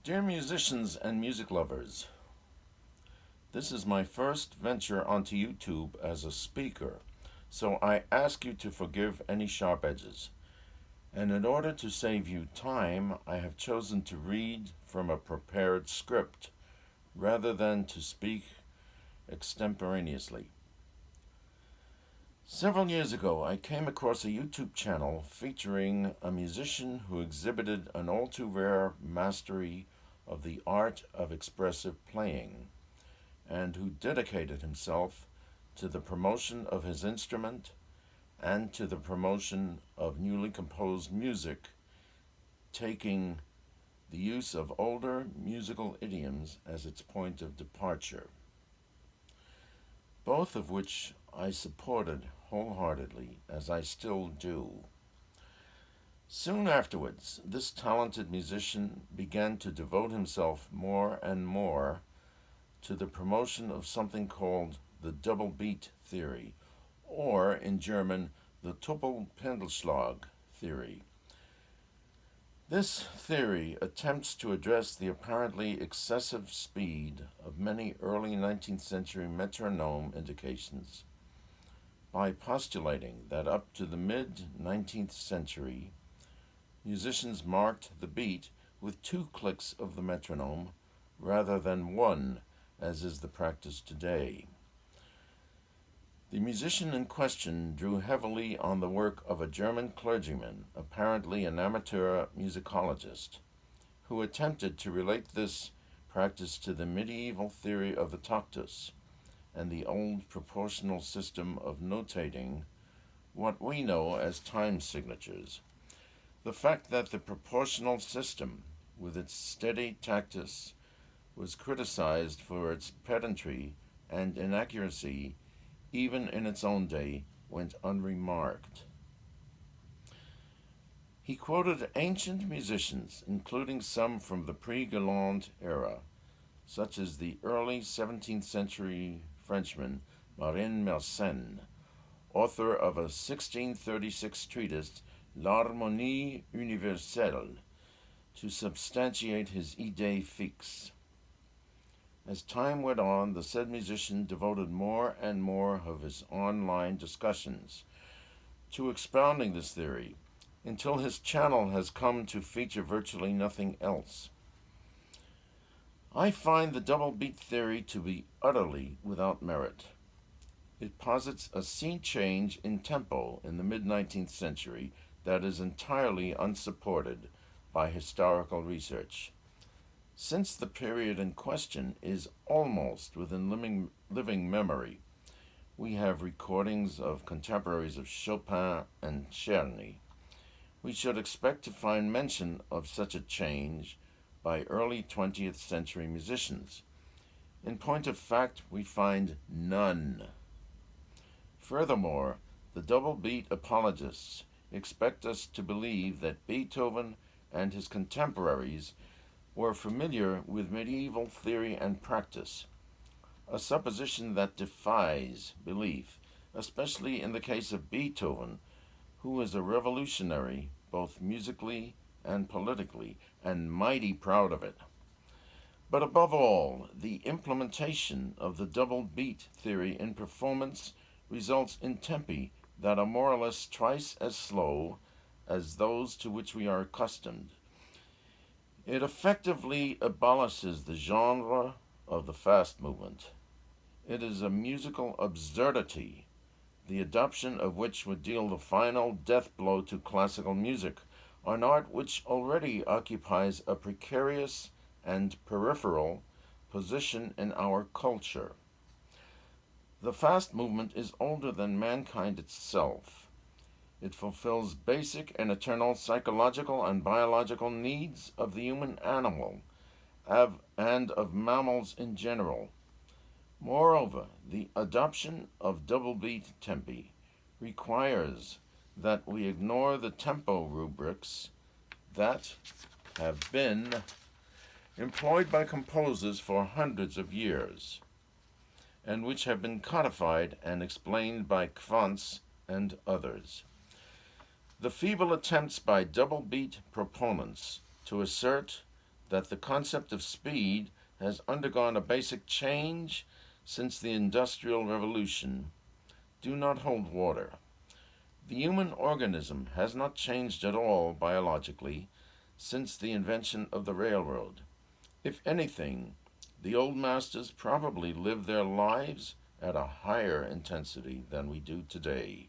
Dear musicians and music lovers, this is my first venture onto YouTube as a speaker, so I ask you to forgive any sharp edges. And in order to save you time, I have chosen to read from a prepared script rather than to speak extemporaneously. Several years ago, I came across a YouTube channel featuring a musician who exhibited an all too rare mastery of the art of expressive playing, and who dedicated himself to the promotion of his instrument and to the promotion of newly composed music, taking the use of older musical idioms as its point of departure, both of which I supported wholeheartedly, as I still do. Soon afterwards, this talented musician began to devote himself more and more to the promotion of something called the double beat theory, or in German, the Doppelpendelschlag theory. This theory attempts to address the apparently excessive speed of many early 19th century metronome indications by postulating that up to the mid-19th century, musicians marked the beat with 2 clicks of the metronome rather than 1, as is the practice today. The musician in question drew heavily on the work of a German clergyman, apparently an amateur musicologist, who attempted to relate this practice to the medieval theory of the tactus and the old proportional system of notating what we know as time signatures. The fact that the proportional system, with its steady tactus, was criticized for its pedantry and inaccuracy even in its own day, went unremarked. He quoted ancient musicians, including some from the pre-Galland era, such as the early 17th century Frenchman Marin Mersenne, author of a 1636 treatise L'Harmonie Universelle, to substantiate his idée fixe. As time went on, the said musician devoted more and more of his online discussions to expounding this theory, until his channel has come to feature virtually nothing else. I find the double beat theory to be utterly without merit. It posits a sea change in tempo in the mid-19th century that is entirely unsupported by historical research. Since the period in question is almost within living memory, we have recordings of contemporaries of Chopin and Czerny. We should expect to find mention of such a change by early 20th century musicians. In point of fact, we find none. Furthermore, the double beat apologists expect us to believe that Beethoven and his contemporaries were familiar with medieval theory and practice, a supposition that defies belief, especially in the case of Beethoven, who was a revolutionary both musically and politically, and mighty proud of it. But above all, the implementation of the double beat theory in performance results in tempi that are more or less twice as slow as those to which we are accustomed. It effectively abolishes the genre of the fast movement. It is a musical absurdity, the adoption of which would deal the final death blow to classical music, an art which already occupies a precarious and peripheral position in our culture. The fast movement is older than mankind itself. It fulfills basic and eternal psychological and biological needs of the human animal and of mammals in general. Moreover, the adoption of double beat tempi requires that we ignore the tempo rubrics that have been employed by composers for hundreds of years, and which have been codified and explained by Quantz and others. The feeble attempts by double beat proponents to assert that the concept of speed has undergone a basic change since the Industrial Revolution do not hold water. The human organism has not changed at all biologically since the invention of the railroad. If anything, the old masters probably lived their lives at a higher intensity than we do today.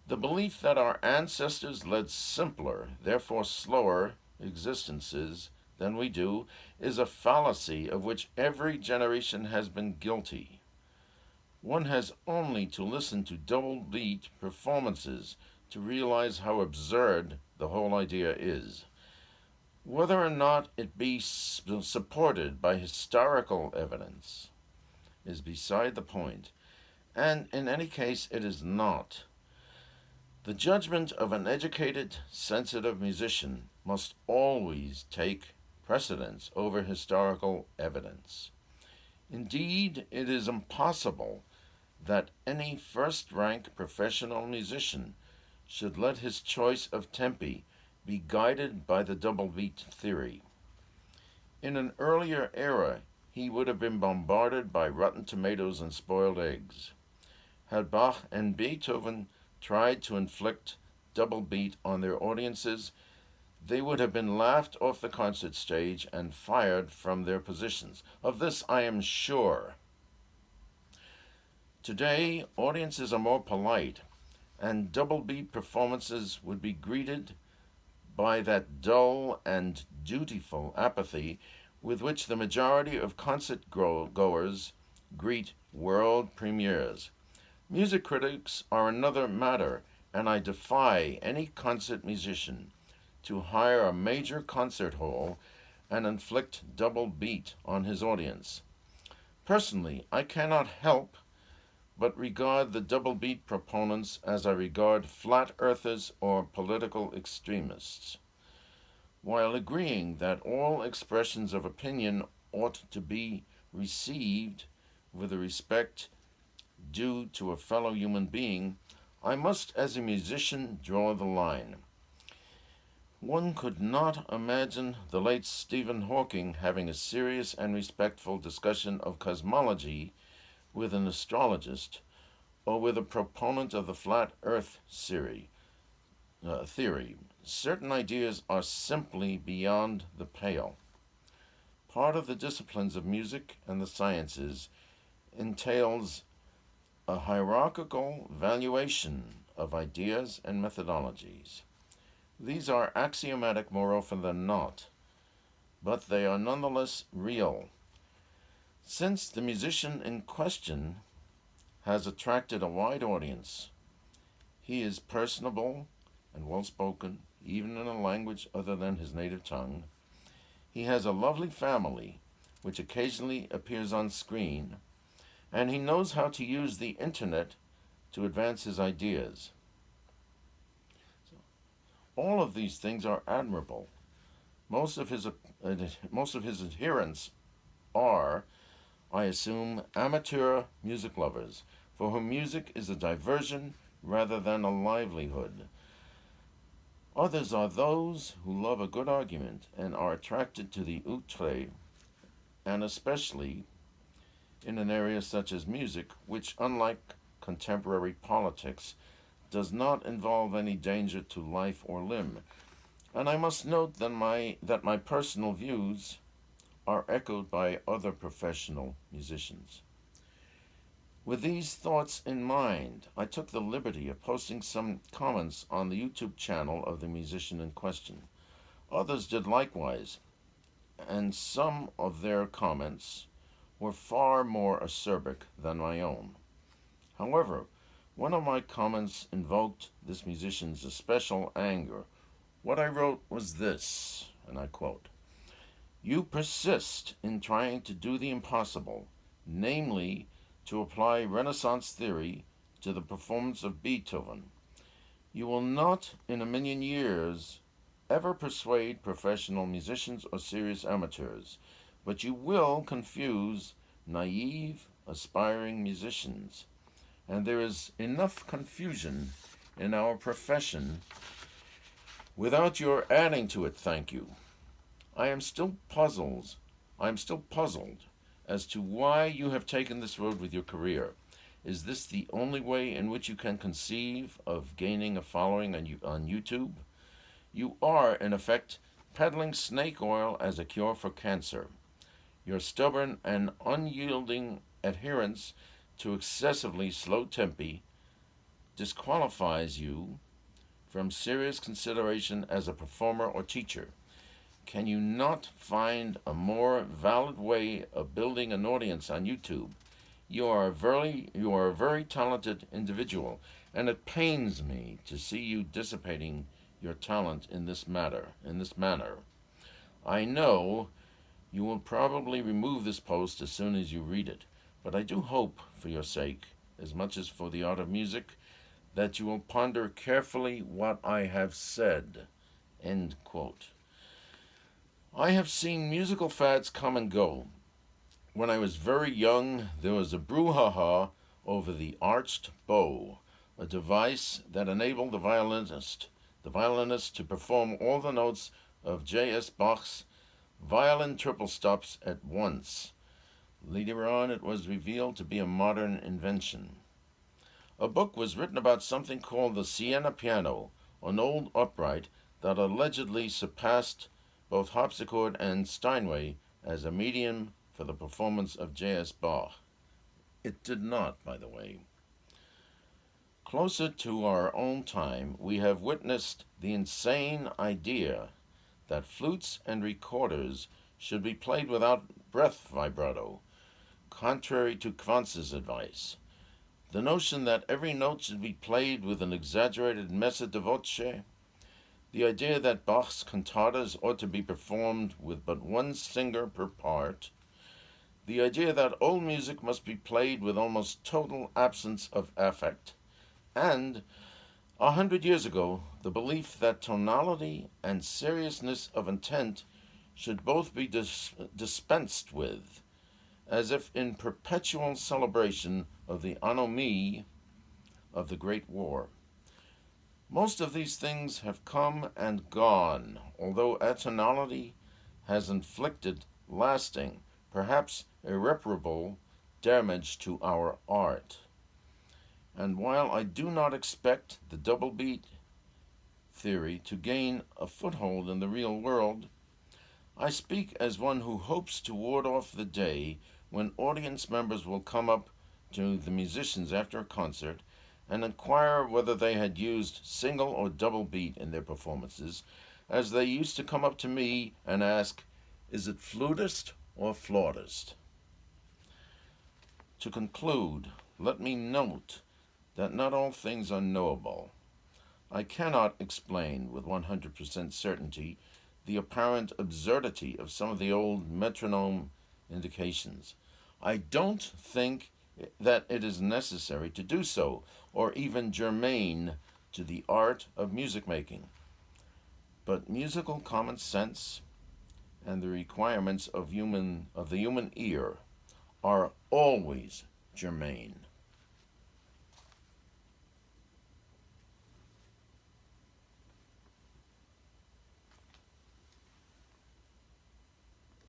The belief that our ancestors led simpler, therefore slower, existences than we do is a fallacy of which every generation has been guilty. One has only to listen to double beat performances to realize how absurd the whole idea is. Whether or not it be supported by historical evidence is beside the point, and in any case it is not. The judgment of an educated, sensitive musician must always take precedence over historical evidence. Indeed, it is impossible that any first-rank professional musician should let his choice of tempi be guided by the double beat theory. In an earlier era, he would have been bombarded by rotten tomatoes and spoiled eggs. Had Bach and Beethoven tried to inflict double beat on their audiences, they would have been laughed off the concert stage and fired from their positions. Of this I am sure. Today, audiences are more polite, and double beat performances would be greeted by that dull and dutiful apathy with which the majority of concert goers greet world premieres. Music critics are another matter, and I defy any concert musician to hire a major concert hall and inflict double beat on his audience. Personally, I cannot help but regard the double beat proponents as I regard flat earthers or political extremists. While agreeing that all expressions of opinion ought to be received with the respect due to a fellow human being, I must as a musician draw the line. One could not imagine the late Stephen Hawking having a serious and respectful discussion of cosmology with an astrologist or with a proponent of the flat earth theory. Certain ideas are simply beyond the pale. Part of the disciplines of music and the sciences entails a hierarchical valuation of ideas and methodologies. These are axiomatic more often than not, but they are nonetheless real. Since the musician in question has attracted a wide audience, he is personable and well-spoken, even in a language other than his native tongue. He has a lovely family, which occasionally appears on screen, and he knows how to use the internet to advance his ideas. All of these things are admirable. Most of his adherents are, I assume, amateur music lovers, for whom music is a diversion rather than a livelihood. Others are those who love a good argument and are attracted to the outre, and especially in an area such as music, which, unlike contemporary politics, does not involve any danger to life or limb. And I must note that my personal views are echoed by other professional musicians. With these thoughts in mind, I took the liberty of posting some comments on the YouTube channel of the musician in question. Others did likewise, and some of their comments were far more acerbic than my own. However, one of my comments invoked this musician's especial anger. What I wrote was this, and I quote, "You persist in trying to do the impossible, namely, to apply Renaissance theory to the performance of Beethoven. You will not, in a million years, ever persuade professional musicians or serious amateurs, but you will confuse naive, aspiring musicians. And there is enough confusion in our profession without your adding to it, thank you. I am still puzzled. I am still puzzled as to why you have taken this road with your career. Is this the only way in which you can conceive of gaining a following on YouTube? You are, in effect, peddling snake oil as a cure for cancer. Your stubborn and unyielding adherence to excessively slow tempi disqualifies you from serious consideration as a performer or teacher. Can you not find a more valid way of building an audience on YouTube? You are a very talented individual, and it pains me to see you dissipating your talent in this manner. I know you will probably remove this post as soon as you read it, but I do hope, for your sake, as much as for the art of music, that you will ponder carefully what I have said. End quote. I have seen musical fads come and go. When I was very young, there was a brouhaha over the arched bow, a device that enabled the violinist to perform all the notes of J.S. Bach's violin triple stops at once. Later on, it was revealed to be a modern invention. A book was written about something called the Siena piano, an old upright that allegedly surpassed both harpsichord and Steinway as a medium for the performance of J.S. Bach. It did not, by the way. Closer to our own time, we have witnessed the insane idea that flutes and recorders should be played without breath vibrato, contrary to Kwanz's advice. The notion that every note should be played with an exaggerated messa de voce, the idea that Bach's cantatas ought to be performed with but one singer per part, the idea that old music must be played with almost total absence of affect, and 100 years ago, the belief that tonality and seriousness of intent should both be dispensed with, as if in perpetual celebration of the anomie of the Great War. Most of these things have come and gone, although atonality has inflicted lasting, perhaps irreparable, damage to our art. And while I do not expect the double beat theory to gain a foothold in the real world, I speak as one who hopes to ward off the day when audience members will come up to the musicians after a concert and inquire whether they had used single or double beat in their performances, as they used to come up to me and ask, "Is it flutist or flautist?" To conclude, let me note that not all things are knowable. I cannot explain with 100% certainty the apparent absurdity of some of the old metronome indications. I don't think that it is necessary to do so, or even germane to the art of music making. But musical common sense and the requirements of the human ear are always germane.